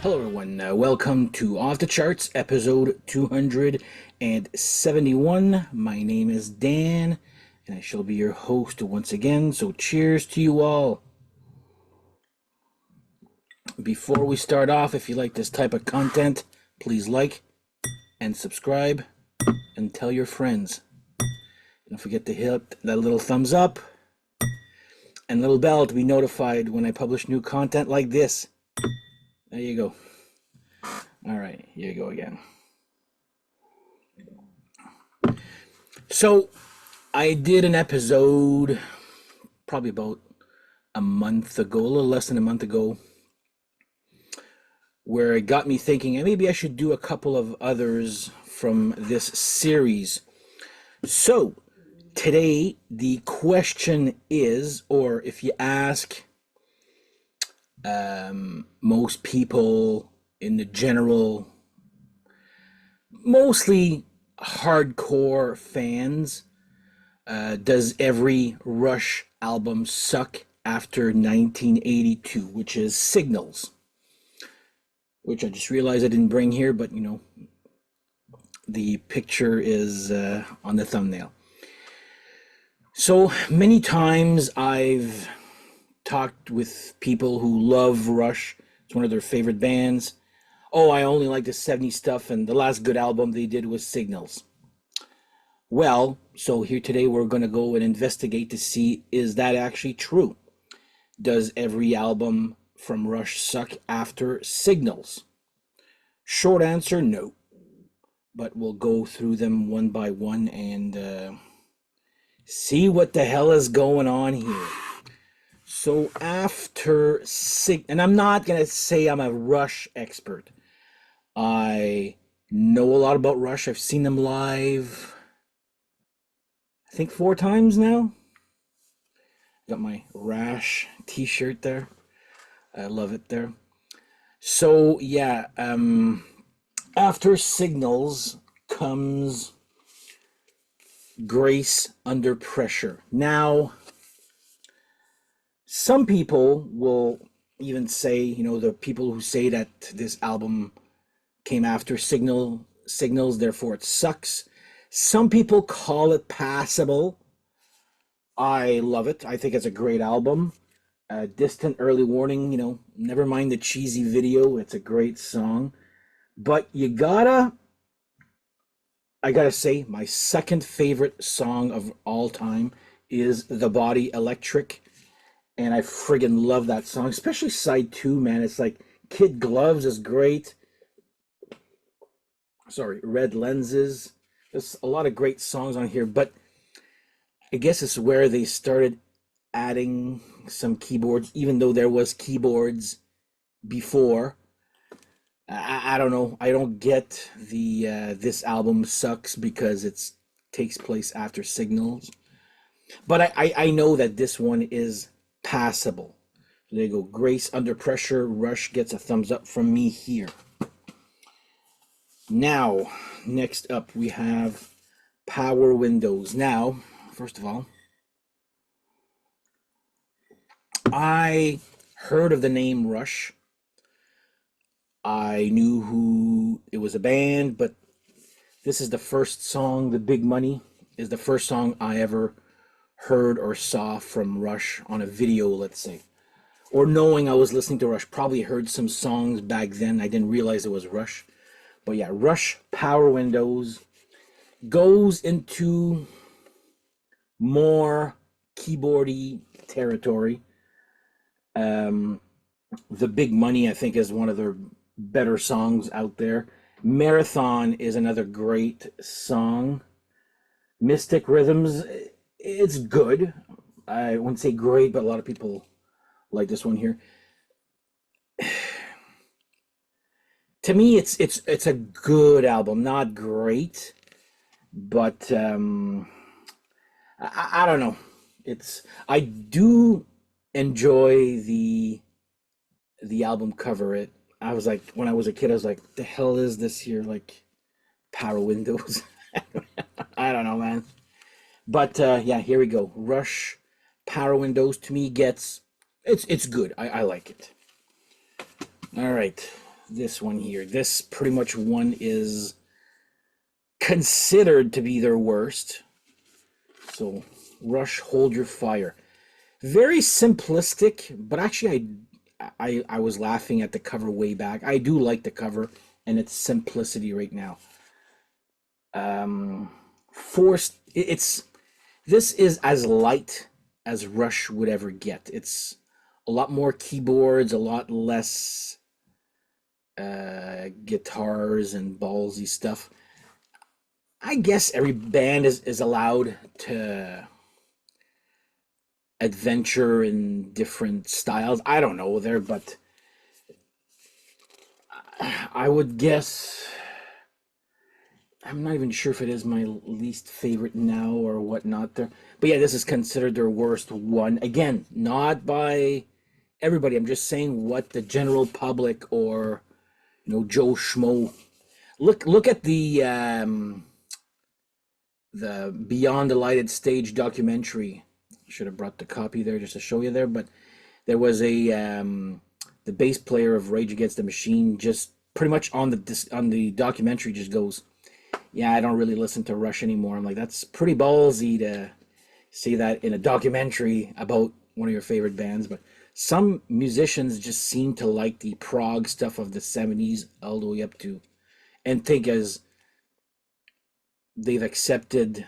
Hello, everyone. Welcome to Off the Charts, episode 271. My name is Dan, and I shall be your host once again. So, cheers to you all. Before we start off, if you like this type of content, please like and subscribe and tell your friends. Don't forget to hit that little thumbs up and little bell to be notified when I publish new content like this. There you go. All right, here you go again. So, I did an episode probably about a month ago, a little less than a month ago, where it got me thinking, maybe I should do a couple of others from this series. So, today, the question is, or if you ask most people in the general, mostly hardcore fans, does every Rush album suck after 1982, which is Signals, which I just realized I didn't bring here, but you know, the picture is on the thumbnail. So many times I've talked with people who love Rush. It's one of their favorite bands. Oh, I only like the 70s stuff, and the last good album they did was Signals. Well, so here today we're going to go and investigate to see, is that actually true? Does every album from Rush suck after Signals? Short answer, no. But we'll go through them one by one and see what the hell is going on here. So after and I'm not going to say I'm a Rush expert. I know a lot about Rush. I've seen them live, I think 4 times now. Got my Rash t-shirt there. I love it there. So yeah, after Signals comes Grace Under Pressure. Now, some people will even say, you know, the people who say that this album came after Signals, therefore it sucks. Some people call it passable. I love it. I think it's a great album. Distant Early Warning, you know, never mind the cheesy video. It's a great song. But I gotta say, my second favorite song of all time is The Body Electric. And I friggin' love that song, especially side 2, man. It's like Kid Gloves is great. Sorry, Red Lenses. There's a lot of great songs on here, but I guess it's where they started adding some keyboards, even though there was keyboards before. I don't know. I don't get the this album sucks because it takes place after Signals. But I know that this one is passable. So there you go. Grace Under Pressure. Rush gets a thumbs up from me here. Now, next up we have Power Windows. Now, first of all, I heard of the name Rush. I knew who it was, a band, but this is the first song, The Big Money is the first song I ever heard or saw from Rush on a video, let's say. Or knowing I was listening to Rush, probably heard some songs back then. I didn't realize it was Rush. But yeah, Rush Power Windows goes into more keyboardy territory. The Big Money, I think, is one of their better songs out there. Marathon is another great song. Mystic Rhythms, it's good. I wouldn't say great, but a lot of people like this one here. To me, it's a good album, not great, but I don't know. I do enjoy the album cover. I was like, when I was a kid, I was like, the hell is this here? Like, Power Windows. I don't know, man. But yeah, here we go. Rush Power Windows to me gets it's good. I like it. All right. this one here. This pretty much one is considered to be their worst. So, Rush, Hold Your Fire. Very simplistic, but actually, I was laughing at the cover way back. I do like the cover and its simplicity right now. Um, Forced. It's this is as light as Rush would ever get. It's a lot more keyboards, a lot less guitars and ballsy stuff. I guess every band is allowed to adventure in different styles. I don't know there, but I would guess I'm not even sure if it is my least favorite now or whatnot there. But yeah, this is considered their worst one. Again, not by everybody. I'm just saying what the general public or Joe Schmo. Look at the Beyond the Lighted Stage documentary. I should have brought the copy there just to show you there, but there was a the bass player of Rage Against the Machine just pretty much on the documentary just goes, "Yeah, I don't really listen to Rush anymore." I'm like, that's pretty ballsy to say that in a documentary about one of your favorite bands, but some musicians just seem to like the prog stuff of the 70s all the way up to and think as they've accepted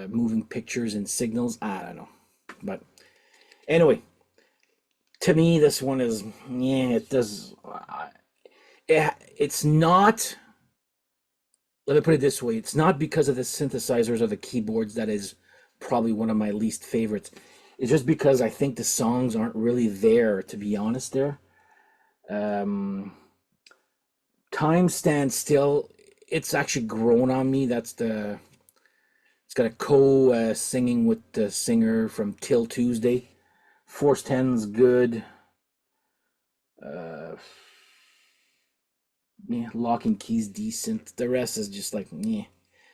moving pictures and signals. I don't know. But anyway, to me, this one is, yeah, it does. It's not, let me put it this way, it's not because of the synthesizers or the keyboards that is probably one of my least favorites. It's just because I think the songs aren't really there, to be honest, there. Um, Time Stands Still, it's actually grown on me. It's got a singing with the singer from Till Tuesday. Force 10's good. Uh, yeah, Lock and Key's decent. The rest is just like, yeah.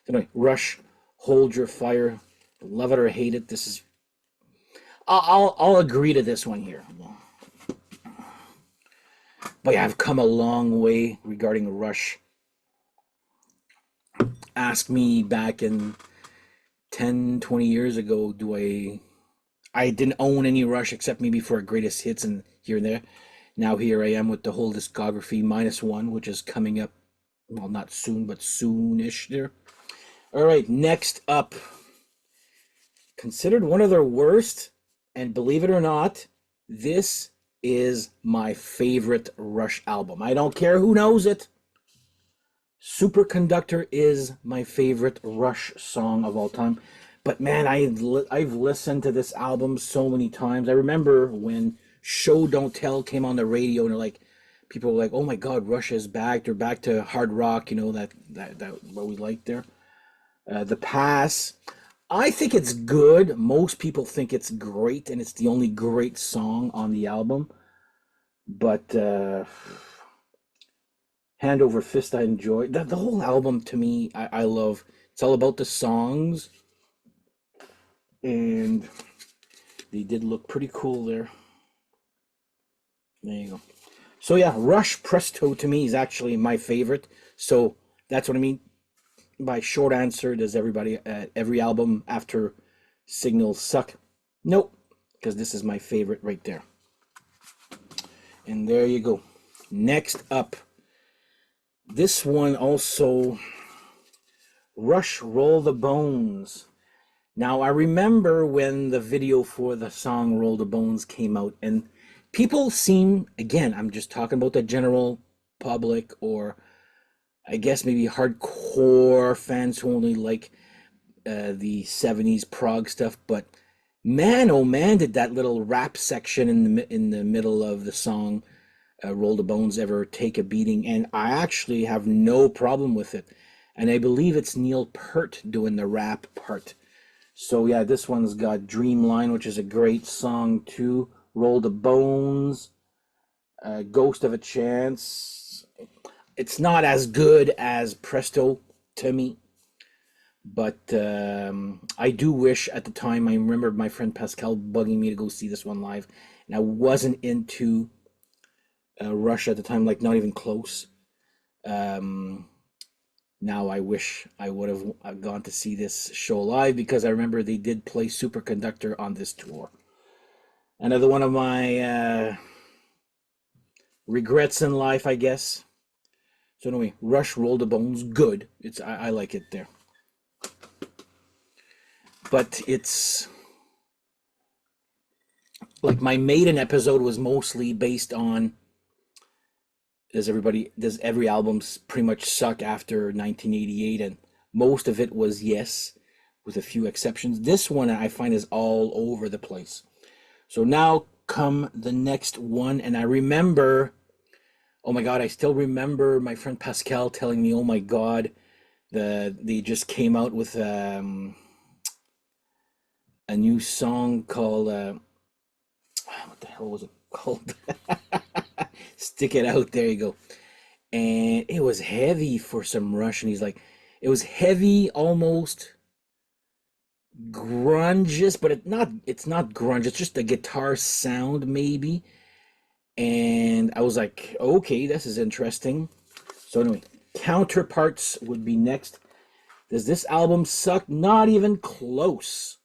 Anyway, Rush, Hold Your Fire. Love it or hate it. This is. I'll agree to this one here. But yeah, I've come a long way regarding Rush. Ask me back in 10, 20 years ago, I didn't own any Rush except maybe for greatest hits and here and there. Now here I am with the whole discography minus one, which is coming up, well, not soon, but soonish there. All right, next up, considered one of their worst, and believe it or not, this is my favorite Rush album. I don't care who knows it. Superconductor is my favorite Rush song of all time. But man, I've listened to this album so many times. I remember when Show Don't Tell came on the radio, and people were like, "Oh my God, Rush is back! They're back to hard rock." That what we like there. The Pass. I think it's good. Most people think it's great, and it's the only great song on the album. But Hand Over Fist, I enjoy. The whole album to me, I love. It's all about the songs, and they did look pretty cool there. There you go. So yeah, Rush Presto to me is actually my favorite. So that's what I mean by short answer. Does every album after Signals suck? Nope, because this is my favorite right there. And there you go. Next up, this one also, Rush Roll the Bones. Now, I remember when the video for the song Roll the Bones came out, and people seem, again, I'm just talking about the general public, or I guess maybe hardcore fans who only like the 70s prog stuff, but man, oh man, did that little rap section in the middle of the song Roll the Bones ever take a beating, and I actually have no problem with it. And I believe it's Neil Peart doing the rap part. So yeah, this one's got Dreamline, which is a great song too. Roll the Bones, Ghost of a Chance. It's not as good as Presto to me, but I do wish at the time, I remember my friend Pascal bugging me to go see this one live, and I wasn't into Rush at the time, like not even close. Um, Now I wish I would have gone to see this show live because I remember they did play Superconductor on this tour. Another one of my regrets in life, I guess. So anyway, Rush Roll the Bones, good. I like it there, but it's like my Maiden episode was mostly based on does every album pretty much suck after 1988, and most of it was yes, with a few exceptions. This one I find is all over the place. So now come the next one, and I remember, oh my god, I still remember my friend Pascal telling me, oh my god, they just came out with a new song called what the hell was it called? Stick It Out. There you go. And it was heavy for some Rush, and he's like, it was heavy, almost grungeous, but it's not grunge. It's just a guitar sound maybe. And I was like, okay, this is interesting. So anyway, Counterparts would be next. Does this album suck? Not even close.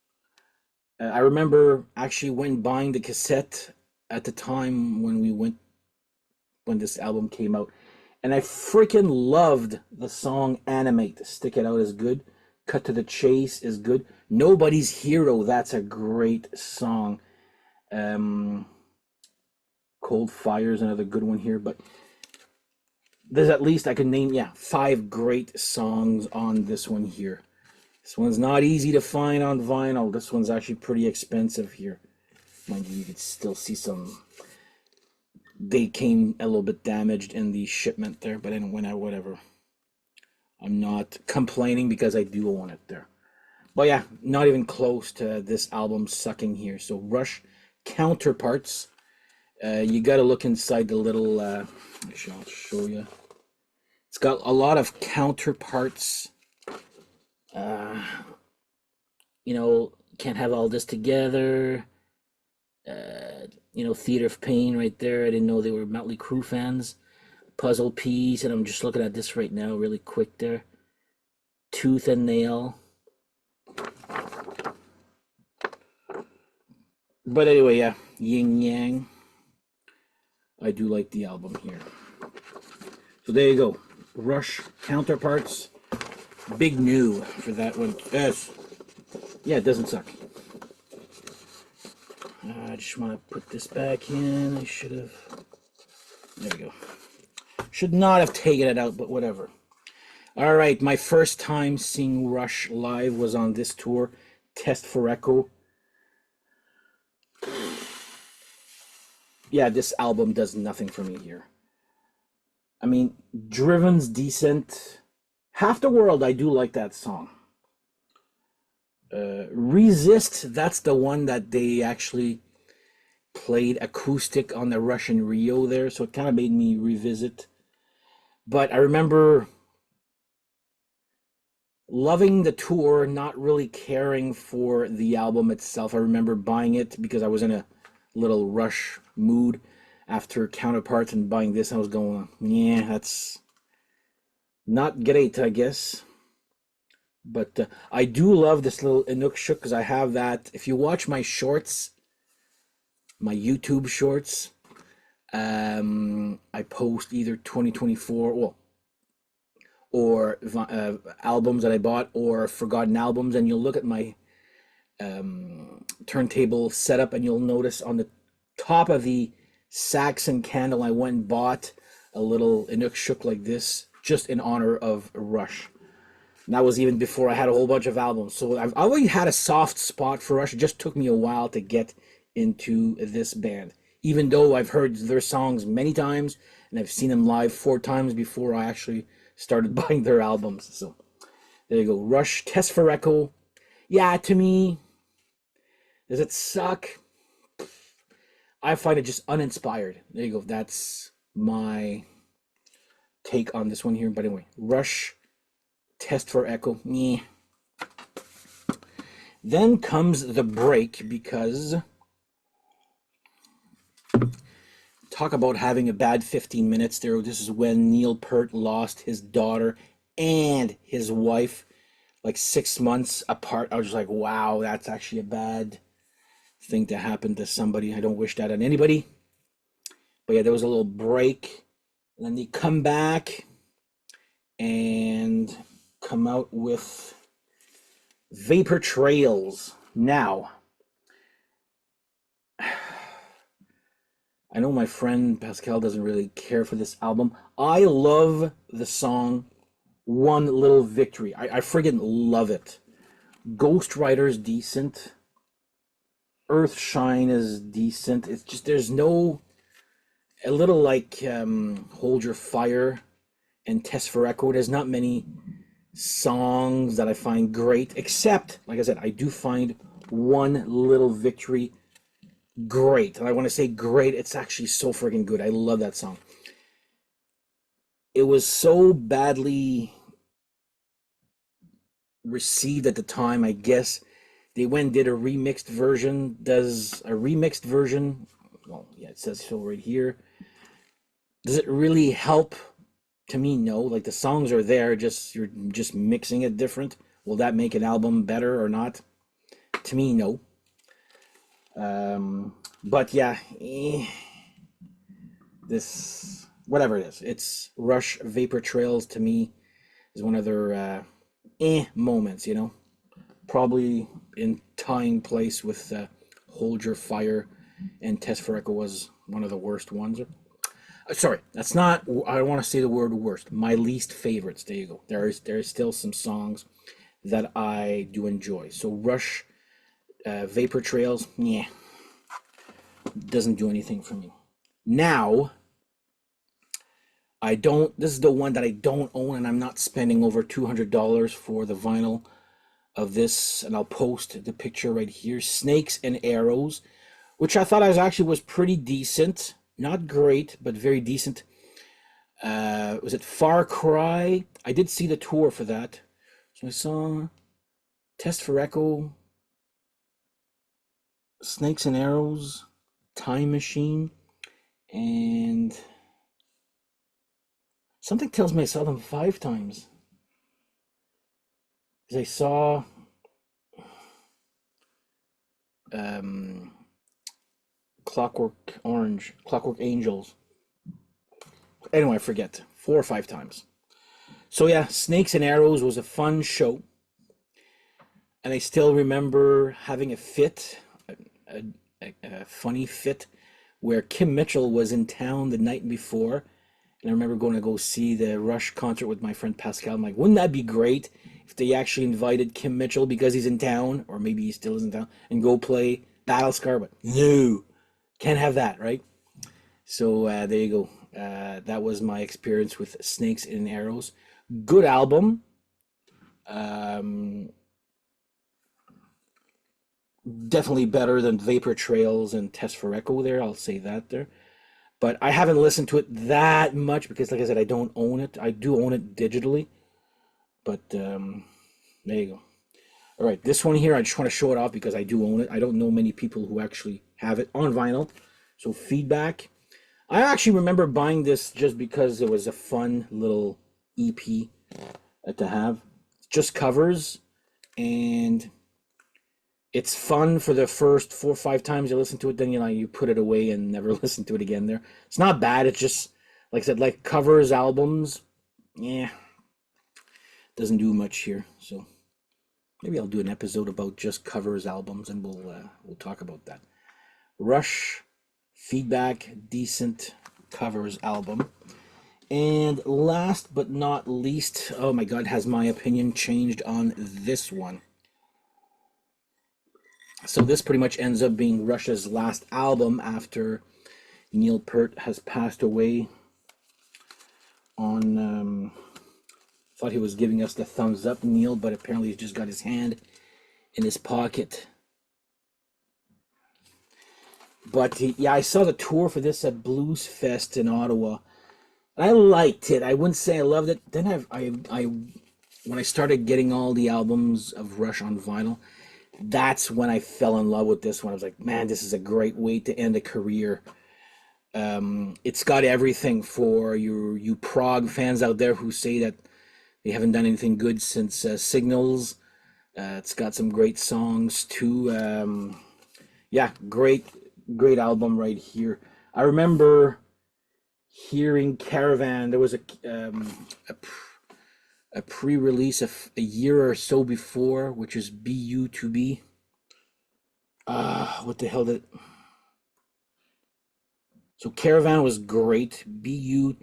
I remember actually went buying the cassette at the time when this album came out, and I freaking loved the song Animate. Stick It Out is good. Cut to the Chase is good. Nobody's Hero, that's a great song. Cold Fire is another good one here, but there's at least I could name, yeah, 5 great songs on this one here. This one's not easy to find on vinyl. This one's actually pretty expensive here. Mind you, you can still see some. They came a little bit damaged in the shipment there, but anyway, whatever. I'm not complaining because I do own it there. But yeah, not even close to this album sucking here. So Rush Counterparts. You got to look inside the little. Actually, I'll show you. It's got a lot of counterparts. Can't have all this together. Theater of Pain right there. I didn't know they were Motley Crue fans. Puzzle Piece, and I'm just looking at this right now really quick there. Tooth and Nail. But anyway, yeah, Yin Yang. I do like the album here. So there you go. Rush Counterparts. Big new for that one. Yes. Yeah, it doesn't suck. I just want to put this back in. I should have. There we go. Should not have taken it out, but whatever. All right, my first time seeing Rush live was on this tour, Test for Echo. Yeah, this album does nothing for me here. I mean, Driven's decent. Half the World, I do like that song. Resist, that's the one that they actually played acoustic on the Russian Rio there, so it kind of made me revisit. But I remember loving the tour, not really caring for the album itself. I remember buying it because I was in a little Rush mood after Counterparts and buying this. I was going, yeah, that's not great, I guess. But I do love this little Inukshuk because I have that. If you watch my shorts, my YouTube shorts, I post either 2024, or albums that I bought or forgotten albums, and you'll look at my turntable setup and you'll notice on the top of the Saxon candle I went and bought a little Inukshuk like this just in honor of Rush. And that was even before I had a whole bunch of albums. So I've always had a soft spot for Rush. It just took me a while to get into this band. Even though I've heard their songs many times and I've seen them live 4 times before I actually started buying their albums. So there you go. Rush, Test for Echo. Yeah, to me, does it suck? I find it just uninspired. There you go. That's my take on this one here. But anyway, Rush, Test for Echo. Meh. Then comes the break because Talk about having a bad 15 minutes there. This is when Neil Peart lost his daughter and his wife like 6 months apart. I was just like, wow, that's actually a bad thing to happen to somebody. I don't wish that on anybody. But yeah, there was a little break. And then they come back and come out with Vapor Trails. Now, I know my friend Pascal doesn't really care for this album. I love the song One Little Victory. I friggin' love it. Ghost Rider's decent. Earthshine is decent. It's just there's no a little like Hold Your Fire and Test for Echo. There's not many songs that I find great, except like I said, I do find One Little Victory great. And I want to say great, it's actually so freaking good. I love that song. It was so badly received at the time, I guess. They went and did a remixed version. Does a remixed version, well, yeah, it says so right here. Does it really help? To me, no. Like the songs are there, just you're just mixing it different. Will that make an album better or not? To me, no. But yeah, this whatever it is, it's Rush Vapor Trails to me is one of their moments, you know. Probably in tying place with Hold Your Fire and Test for Echo was one of the worst ones. Sorry, that's not. I don't want to say the word worst. My least favorites. There you go. There is still some songs that I do enjoy. So Rush, Vapor Trails, yeah, doesn't do anything for me. Now, I don't. This is the one that I don't own, and I'm not spending over $200 for the vinyl of this. And I'll post the picture right here. Snakes and Arrows, which I thought was pretty decent. Not great, but very decent. Was it Far Cry? I did see the tour for that. So I saw Test for Echo, Snakes and Arrows, Time Machine, and something tells me I saw them 5 times. Because I saw Clockwork Angels. Anyway, I forget. 4 or 5 times. So yeah, Snakes and Arrows was a fun show. And I still remember having a fit, a funny fit, where Kim Mitchell was in town the night before. And I remember going to go see the Rush concert with my friend Pascal. I'm like, wouldn't that be great if they actually invited Kim Mitchell because he's in town, or maybe he still is in town, and go play Battlescar? But no, can't have that, right? So there you go. That was my experience with Snakes and Arrows. Good album. Definitely better than Vapor Trails and Test for Echo there. I'll say that there. But I haven't listened to it that much because, like I said, I don't own it. I do own it digitally. But there you go. All right, this one here, I just want to show it off because I do own it. I don't know many people who actually have it on vinyl. So Feedback. I actually remember buying this just because it was a fun little EP to have. Just covers, and it's fun for the first 4 or 5 times you listen to it. Then you put it away and never listen to it again. There, it's not bad. It's just like I said, like covers albums. Yeah, doesn't do much here. So maybe I'll do an episode about just covers albums, and we'll talk about that. Rush, Feedback, decent covers album. And last but not least, oh my God, has my opinion changed on this one? So this pretty much ends up being Rush's last album after Neil Peart has passed away on, thought he was giving us the thumbs up, Neil, but apparently he's just got his hand in his pocket. But yeah, I saw the tour for this at Blues Fest in Ottawa. I liked it. I wouldn't say I loved it. Then when I started getting all the albums of Rush on vinyl, that's when I fell in love with this one. I was like, man, this is a great way to end a career. It's got everything for you prog fans out there who say that they haven't done anything good since Signals. It's got some great songs too. Yeah, great album right here. I remember hearing Caravan. There was a pre-release a year or so before, which is BU2B. What the hell did? So Caravan was great. BU.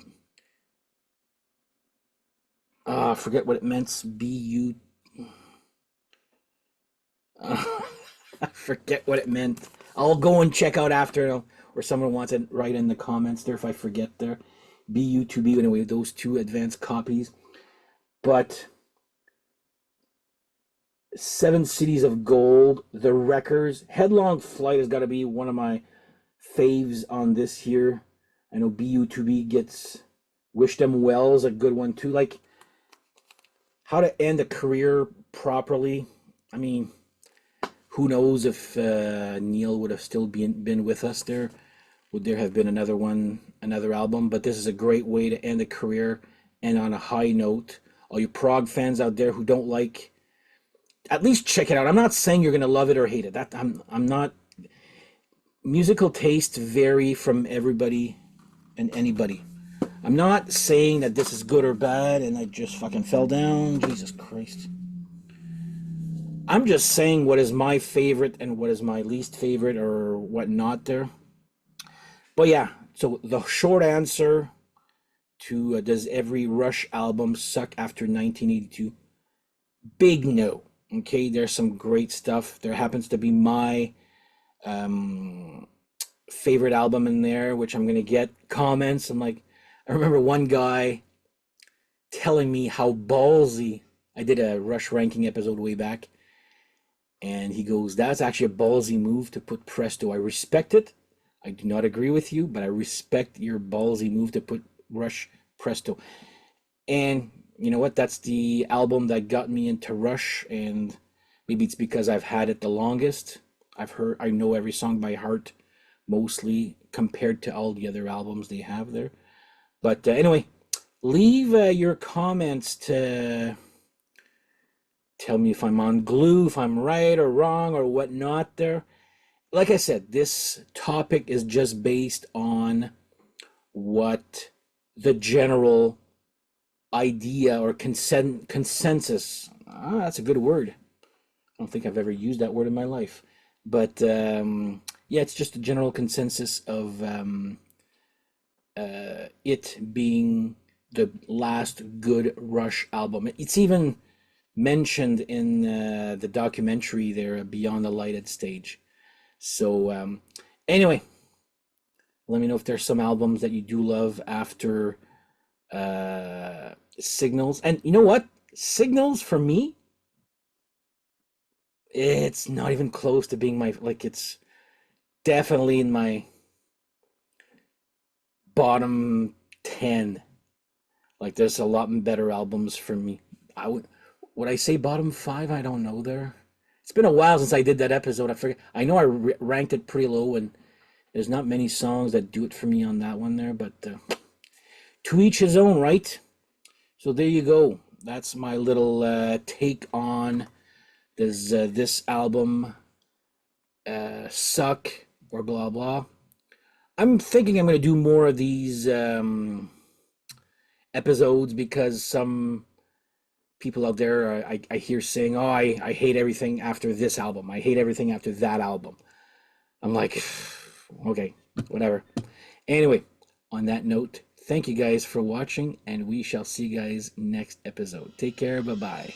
I forget what it meant. BU. I forget what it meant. I'll go and check out after, or someone wants to write in the comments there if I forget there. BU2B, anyway, those two advanced copies. But Seven Cities of Gold, The Wreckers, Headlong Flight has got to be one of my faves on this here. I know BU2B gets Wish Them Well is a good one too. Like, how to end a career properly. I mean, who knows if Neil would have still been with us there? Would there have been another album? But this is a great way to end a career and on a high note. All you prog fans out there who don't like, at least check it out. I'm not saying you're gonna love it or hate it. That I'm not. Musical tastes vary from everybody and anybody. I'm not saying that this is good or bad and I just fucking fell down. Jesus Christ. I'm just saying what is my favorite and what is my least favorite or what not there. But yeah, so the short answer to does every Rush album suck after 1982? Big no. Okay, there's some great stuff. There happens to be my favorite album in there, which I'm gonna get comments. I'm like, I remember one guy telling me how ballsy. I did a Rush ranking episode way back, and he goes, "That's actually a ballsy move to put Presto. I respect it. I do not agree with you, but I respect your ballsy move to put Rush Presto." And you know what? That's the album that got me into Rush, and maybe it's because I've had it the longest. I know every song by heart, mostly compared to all the other albums they have there. But anyway, leave your comments to tell me if I'm on glue, if I'm right or wrong or whatnot there. Like I said, this topic is just based on what the general idea or consensus. That's a good word. I don't think I've ever used that word in my life. But yeah, it's just a general consensus of it being the last good Rush album. It's even mentioned in the documentary there, Beyond the Lighted Stage. So anyway, let me know if there's some albums that you do love after Signals. And you know what? Signals for me, it's not even close to being my, like, it's definitely in my bottom 10. Like, there's a lot better albums for me. Would I say bottom 5? I don't know there. It's been a while since I did that episode. I forget. I know I ranked it pretty low, and there's not many songs that do it for me on that one there, but to each his own, right? So there you go. That's my little take on this album suck or blah blah. I'm thinking I'm going to do more of these episodes because some people out there I hear saying, "Oh, I hate everything after this album. I hate everything after that album." I'm like, okay, whatever. Anyway, on that note, thank you guys for watching, and we shall see you guys next episode. Take care. Bye bye.